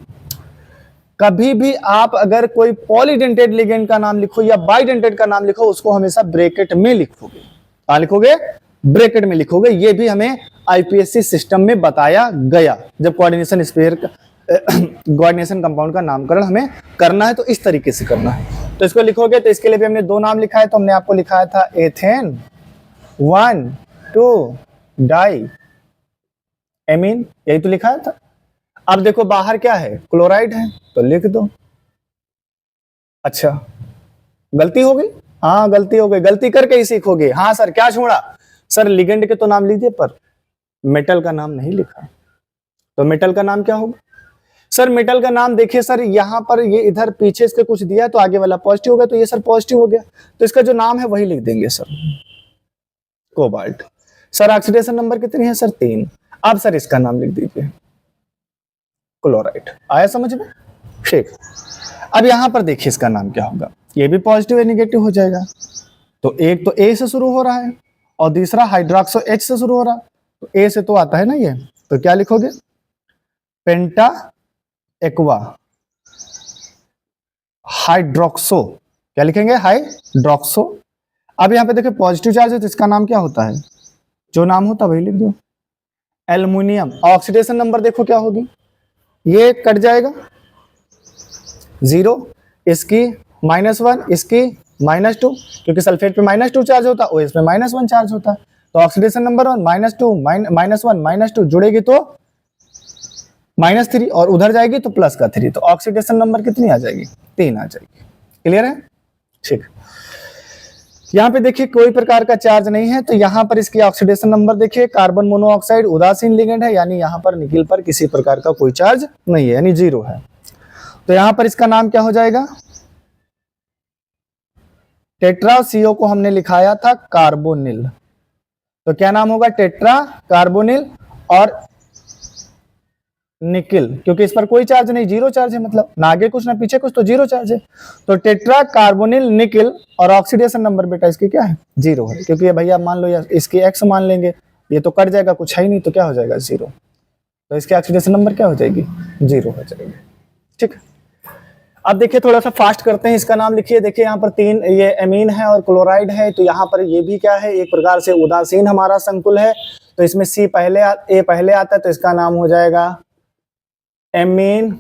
कभी भी आप अगर कोई पॉलीडेंटेड लिगेंड का नाम लिखो या बाइडेंटेड का नाम लिखो, उसको हमेशा ब्रैकेट में लिखोगे। कहां लिखोगे, ब्रैकेट में लिखोगे। ये भी हमें आईपीएससी सिस्टम में बताया गया, जब कोऑर्डिनेशन स्पेयर कोऑर्डिनेशन कंपाउंड का नामकरण हमें करना है तो इस तरीके से करना है। तो इसको लिखोगे, तो इसके लिए भी हमने 2 नाम लिखा है। तो हमने आपको लिखाया था एथेन 1,2 डाई एमीन, यही तो लिखाया था। अब देखो बाहर क्या है, क्लोराइड है, तो लिख दो। अच्छा, गलती हो गई, हाँ गलती हो गई, गलती करके ही सीखोगे। हाँ सर, क्या छोड़ा, सर लिगेंड के तो नाम लिख दिए पर मेटल का नाम नहीं लिखा, तो मेटल का नाम क्या होगा। सर मेटल का नाम देखिए सर, यहां पर ये इधर पीछे इसके कुछ दिया है तो आगे वाला पॉजिटिव हो गया, तो ये सर पॉजिटिव हो गया, तो इसका जो नाम है वही लिख देंगे sir, cobalt. Sir oxidation number कितनी है सर, 3। अब सर इसका नाम लिख दीजिए, क्लोराइड। आया समझ में, ठीक। अब यहां पर देखिए इसका नाम क्या होगा, ये भी पॉजिटिव या निगेटिव हो जाएगा। तो एक तो ए से शुरू हो रहा है और दूसरा हाइड्रोक्सो H से शुरू हो रहा है, तो ए से तो आता है ना ये, तो क्या लिखोगे, पेंटा एक्वा हाइड्रोक्सो, क्या लिखेंगे, हाइड्रोक्सो। अब यहां पे देखिए पॉजिटिव चार्ज है तो इसका नाम क्या होता है, जो नाम होता है वही लिख दो, एल्युमिनियम। ऑक्सीडेशन नंबर देखो क्या होगी, ये कट जाएगा 0, इसकी -1, इसकी -2, क्योंकि सल्फेट पे -2 चार्ज होता है, OH पे -1 चार्ज होता है। तो ऑक्सीडेशन नंबर 1 -2 -1 -2 जुड़ेगी तो -3, और उधर जाएगी तो प्लस का 3, तो ऑक्सीडेशन नंबर कितनी आ जाएगी, 3 आ जाएगी। क्लियर है, ठीक। यहाँ पे देखिए कोई प्रकार का चार्ज नहीं है, तो यहाँ पर इसकी ऑक्सीडेशन नंबर देखिए, कार्बन मोनोऑक्साइड उदासीन लिगेंड है, यानी यहाँ पर निकिल पर किसी प्रकार का कोई चार्ज नहीं है, यानी 0 है। तो यहाँ पर इसका नाम क्या हो जाएगा, टेट्रा और CO को हमने लिखाया था कार्बोनिल, तो क्या नाम होगा? टेट्रा कार्बोनिल और निकिल, क्योंकि इस पर कोई चार्ज नहीं, जीरो चार्ज है, मतलब ना आगे कुछ ना पीछे कुछ, तो जीरो चार्ज है। तो टेट्रा कार्बोनिल निकिल, और ऑक्सीडेशन नंबर बेटा इसकी क्या है? जीरो है, क्योंकि ये भैया मान लो या इसकी x मान लेंगे, ये तो कट जाएगा, कुछ है ही नहीं, तो क्या हो जाएगा? जीरो। तो इसकी ऑक्सीडेशन नंबर क्या हो जाएगी? जीरो हो जाएगी। ठीक, अब देखिए थोड़ा सा फास्ट करते हैं, इसका नाम लिखिए। देखिए यहाँ पर 3 ये एमीन है और क्लोराइड है, तो यहाँ पर ये भी क्या है? एक प्रकार से उदासीन हमारा संकुल है, तो इसमें ए पहले आता है, तो इसका नाम हो जाएगा एमीन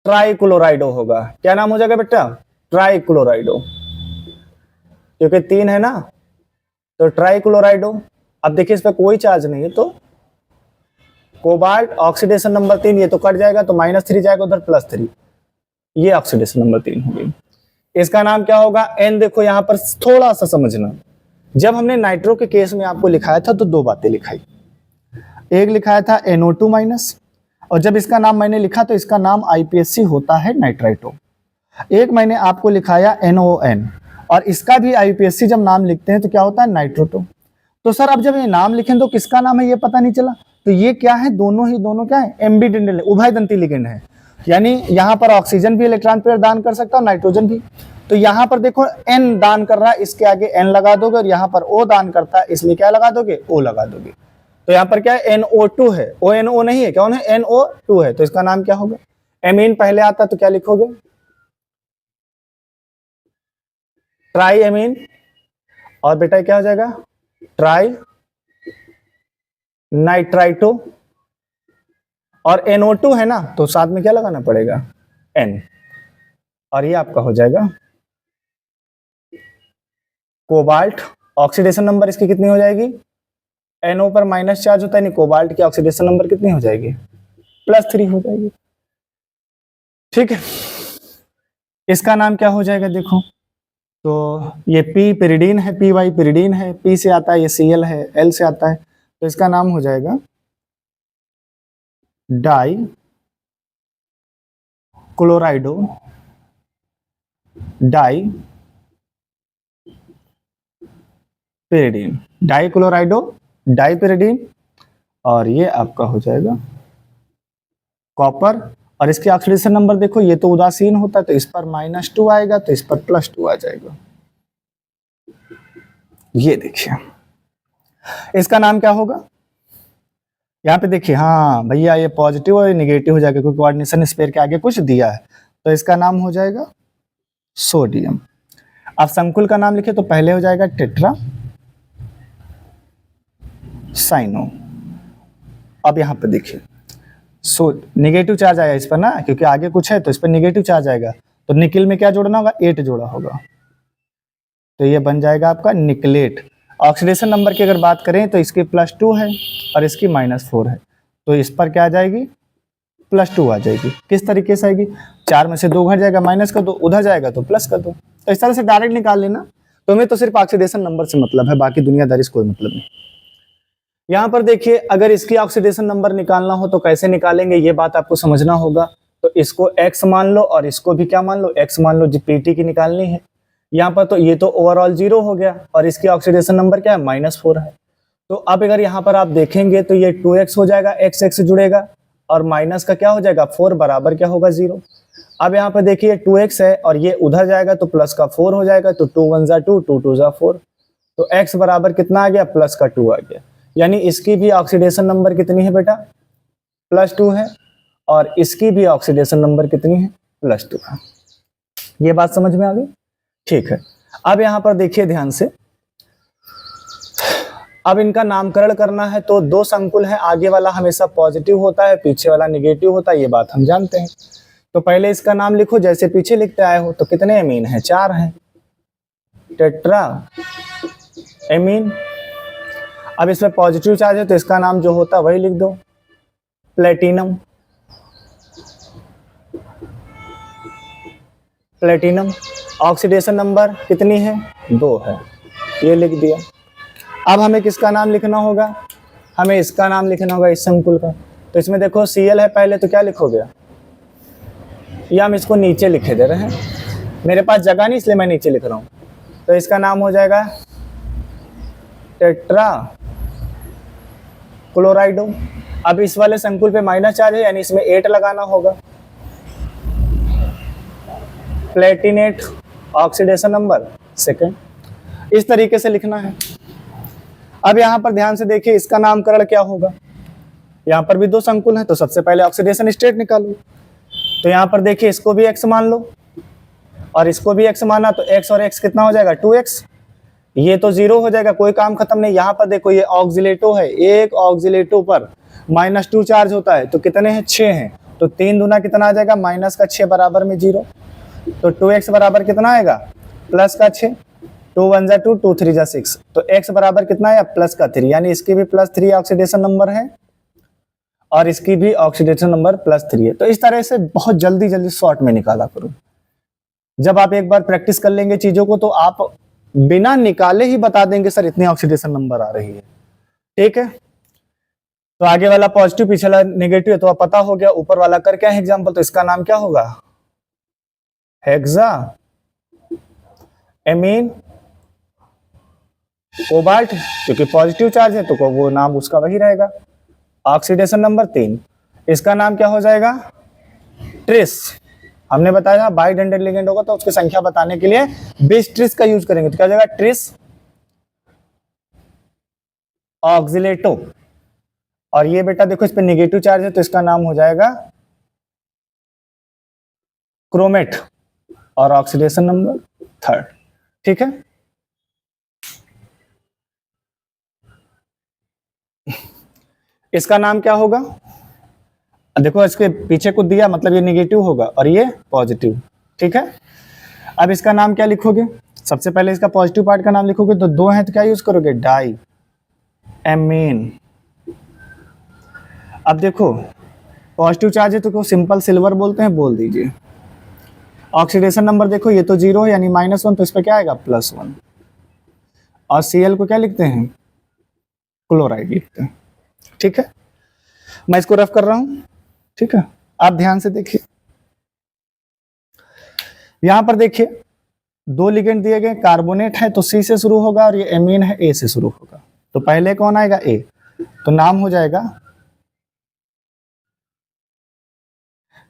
ट्राइक्लोराइडो होगा। क्या नाम हो जाएगा बेटा? ट्राइक्लोराइडो, क्योंकि 3 है ना, तो ट्राइक्लोराइडो। अब देखिए इस पर कोई चार्ज नहीं है, तो कोबाल्ट ऑक्सीडेशन नंबर 3, ये तो कट जाएगा, तो -3 जाएगा उधर, +3, ये ऑक्सीडेशन नंबर 3 हो गई। इसका नाम क्या होगा? N। देखो यहाँ पर थोड़ा सा समझना, जब हमने नाइट्रो के केस में आपको लिखाया था तो 2 बातें लिखाई, एक लिखाया था NO2-, और जब इसका नाम मैंने लिखा तो इसका नाम IPSC होता है नाइट्राइटो। एक मैंने आपको लिखाया NON, और इसका भी IPSC जब नाम लिखते हैं तो क्या होता है? नाइट्रोटो। तो सर अब जब ये नाम लिखें तो किसका नाम है ये पता नहीं चला, तो ये क्या है? दोनों क्या है? एम्बीडेंटल, उभयदंती लिगेंड है, यानी यहाँ पर ऑक्सीजन भी इलेक्ट्रॉन पेयर दान कर सकता है और नाइट्रोजन भी। तो यहाँ पर देखो N दान कर रहा है, इसके आगे N लगा दोगे, और यहाँ पर O दान करता है, इसलिए क्या लगा दोगे? O लगा दोगे। तो यहाँ पर क्या है? NO2 है, ONO नहीं है, कौन है? NO2 है, तो इसका नाम क्या होगा? एमीन पहले आता तो क्या लिखोगे? ट्राई एमीन, और बेटा क्या हो जाएगा? ट्राई नाइट्राइटो, और NO2 है ना, तो साथ में क्या लगाना पड़ेगा? N, और ये आपका हो जाएगा कोबाल्ट। ऑक्सीडेशन नंबर इसकी कितनी हो जाएगी? NO पर माइनस चार्ज होता है, नहीं, कोबाल्ट की ऑक्सीडेशन नंबर कितनी हो जाएगी? +3 हो जाएगी। ठीक है, इसका नाम क्या हो जाएगा? देखो तो ये P पिरिडीन है, PY पिरिडीन है, P से आता है, ये Cl है, L से आता है, तो इसका नाम हो जाएगा die क्लोराइडो, die pyridine, die क्लोराइडो die pyridine, और ये आपका हो जाएगा कॉपर। और इसके ऑक्सीडेशन नंबर देखो, ये तो उदासीन होता है, तो इस पर -2 आएगा, तो इस पर +2 आ जाएगा। ये देखिए इसका नाम क्या होगा? यहाँ पे देखिए, हाँ भैया ये पॉजिटिव और निगेटिव हो जाएगा, क्योंकि कोऑर्डिनेशन स्पेयर के आगे कुछ दिया है, तो इसका नाम हो जाएगा सोडियम। अब संकुल का नाम लिखे तो पहले हो जाएगा टेट्रा साइनो। अब यहाँ पे देखिए नेगेटिव चार्ज आया इस पर ना, क्योंकि आगे कुछ है तो इस पर नेगेटिव चार्ज आएगा, तो निकिल में क्या जोड़ना होगा? 8 जोड़ा होगा, तो ये बन जाएगा आपका निकलेट। ऑक्सीडेशन नंबर की अगर बात करें तो इसकी +2 है और इसकी -4 है, तो इस पर क्या आ जाएगी? +2 आ जाएगी। किस तरीके से आएगी? 4 में से 2 घट जाएगा, माइनस कर दो, उधर जाएगा तो प्लस कर दो, तो इस तरह से डायरेक्ट निकाल लेना। तुम्हें तो सिर्फ ऑक्सीडेशन नंबर से मतलब है, बाकी दुनियादारी से कोई मतलब नहीं। यहाँ पर देखिए, अगर इसकी ऑक्सीडेशन नंबर निकालना हो तो कैसे निकालेंगे, ये बात आपको समझना होगा। तो इसको x मान लो और इसको भी क्या मान लो? x मान लो, जो Pt की निकालनी है। यहाँ पर तो ये तो ओवरऑल 0 हो गया, और इसकी ऑक्सीडेशन नंबर क्या है? -4 है। तो अब अगर यहाँ पर आप देखेंगे तो ये 2x हो जाएगा, x से जुड़ेगा, और माइनस का क्या हो जाएगा? 4 बराबर क्या होगा? 0। अब यहाँ पर देखिए 2x है और ये उधर जाएगा तो प्लस का 4 हो जाएगा, तो 2 1 2, 2 2 4, तो x बराबर कितना आ गया? प्लस का 2 आ गया। यानी इसकी भी ऑक्सीडेशन नंबर कितनी है बेटा? +2 है, और इसकी भी ऑक्सीडेशन नंबर कितनी है? +2 है। ये बात समझ में आ गई? ठीक है। अब यहाँ पर देखिए ध्यान से, अब इनका नामकरण करना है, तो 2 संकुल है, आगे वाला हमेशा पॉजिटिव होता है, पीछे वाला निगेटिव होता है, ये बात हम जानते हैं। तो पहले इसका नाम लिखो जैसे पीछे लिखते आए हो। तो कितने एमीन हैं? 4 हैं, टेट्रा एमीन। अब इसमें पॉजिटिव चार्ज है तो इसका नाम जो होता है वही लिख दो, प्लेटिनम। प्लेटिनम। ऑक्सीडेशन नंबर कितनी है? 2 है, ये लिख दिया। अब हमें किसका नाम लिखना होगा? हमें इसका नाम लिखना होगा, इस संकुल का। तो इसमें देखो Cl है पहले, तो क्या लिखोगे? या हम इसको नीचे लिखे दे रहे हैं, मेरे पास जगह नहीं इसलिए मैं नीचे लिख रहा हूँ। तो इसका नाम हो जाएगा टेट्रा क्लोराइडो। अब इस वाले संकुल पे माइनस चार्ज है यानी इसमें 8 लगाना होगा। प्लेटिनेट ऑक्सीडेशन नंबर सेकंड, इस तरीके से लिखना है। अब यहाँ पर ध्यान से देखिए इसका नामकरण क्या होगा। यहाँ पर भी 2 संकुल हैं तो सबसे पहले ऑक्सीडेशन स्टेट निकालो। तो यहाँ पर देखिए इसको भी x मान लो और इसको भी x माना, तो x और x कितना हो जाएगा 2x। ये तो 0 हो जाएगा, कोई काम खत्म नहीं। यहाँ पर देखो ये ऑक्सीलेटो है, एक ऑक्सीलेटो पर -2 चार्ज होता है तो कितने हैं 6 हैं। तो 3 दूना कितना आ जाएगा माइनस का 6 बराबर में 0। तो 2x बराबर कितना आएगा प्लस का 6। 2 1 जा 2, 2 3 जा 6। तो x बराबर कितना है प्लस का 3, यानी इसकी भी +3 ऑक्सीडेशन नंबर है और इसकी भी ऑक्सीडेशन नंबर +3 है। तो इस तरह से बहुत जल्दी जल्दी शॉर्ट में निकाला करो। जब आप एक बार प्रैक्टिस कर लेंगे चीजों को तो आप बिना निकाले ही बता देंगे सर इतनी ऑक्सीडेशन नंबर आ रही है। ठीक है, तो आगे वाला पॉजिटिव पिछला नेगेटिव है तो आप पता हो गया। ऊपर वाला कर क्या है एग्जाम्पल, तो इसका नाम क्या होगा हेक्सा एमीन कोबाल्ट, क्योंकि पॉजिटिव चार्ज है तो वो नाम उसका वही रहेगा। ऑक्सीडेशन नंबर 3, इसका नाम क्या हो जाएगा ट्रिस। हमने बताया बाइडेंडेड लिगेंड होगा तो उसकी संख्या बताने के लिए 20 ट्रिस का यूज करेंगे तो क्या हो जाएगा ट्रिस ऑक्सीलेटो। और ये बेटा देखो इस पे नेगेटिव चार्ज है तो इसका नाम हो जाएगा क्रोमेट और ऑक्सीडेशन नंबर 3। ठीक है, इसका नाम क्या होगा, देखो इसके पीछे कुछ दिया मतलब ये नेगेटिव होगा और ये पॉजिटिव। ठीक है, अब इसका नाम क्या लिखोगे, सबसे पहले इसका पॉजिटिव पार्ट का नाम लिखोगे तो 2 हैं तो क्या यूज करोगे डाई एमीन। अब देखो पॉजिटिव चार्ज है तो सिंपल सिल्वर बोलते हैं, बोल दीजिए। ऑक्सीडेशन नंबर देखो ये तो 0 है यानी -1 तो इस पर क्या आएगा +1। और Cl को क्या लिखते हैं क्लोराइड लिखते हैं। ठीक है, मैं इसको रफ कर रहा हूं। ठीक है, आप ध्यान से देखिए यहां पर देखिए 2 लिगेंड दिए गए, कार्बोनेट है तो C से शुरू होगा और ये एमीन है A से शुरू होगा। तो पहले कौन आएगा A, तो नाम हो जाएगा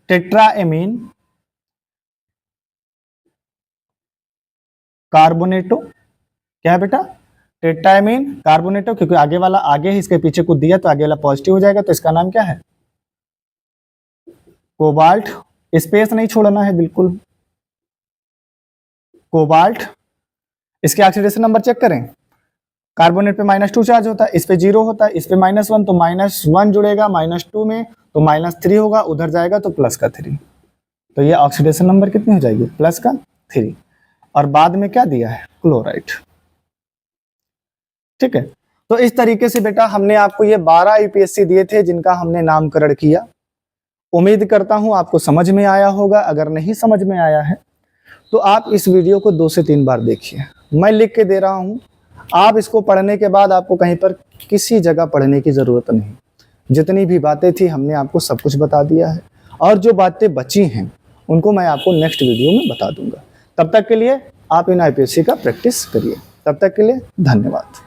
टेट्राएमीन कार्बोनेटो। क्या है बेटा टेट्राएमीन कार्बोनेटो, क्योंकि आगे वाला आगे है इसके पीछे कुछ दिया तो आगे वाला पॉजिटिव हो जाएगा। तो इसका नाम क्या है कोबाल्ट, स्पेस नहीं छोड़ना है बिल्कुल, कोबाल्ट। इसके ऑक्सीडेशन नंबर चेक करें, कार्बोनेट पे -2 चार्ज होता है, इस पे 0 होता है, इस पे -1 तो -1 जुड़ेगा -2 में तो -3 होगा, उधर जाएगा तो +3। तो ये ऑक्सीडेशन नंबर कितनी हो जाएगी +3। और बाद में क्या दिया है क्लोराइड। ठीक है, तो इस तरीके से बेटा हमने आपको ये 12 यूपीएससी दिए थे जिनका हमने नामकरण किया। उम्मीद करता हूं आपको समझ में आया होगा। अगर नहीं समझ में आया है तो आप इस वीडियो को 2 से 3 बार देखिए, मैं लिख के दे रहा हूं। आप इसको पढ़ने के बाद आपको कहीं पर किसी जगह पढ़ने की जरूरत नहीं, जितनी भी बातें थी हमने आपको सब कुछ बता दिया है और जो बातें बची हैं उनको मैं आपको नेक्स्ट वीडियो में बता दूंगा। तब तक के लिए आप इन आईपीएससी का प्रैक्टिस करिए। तब तक के लिए धन्यवाद।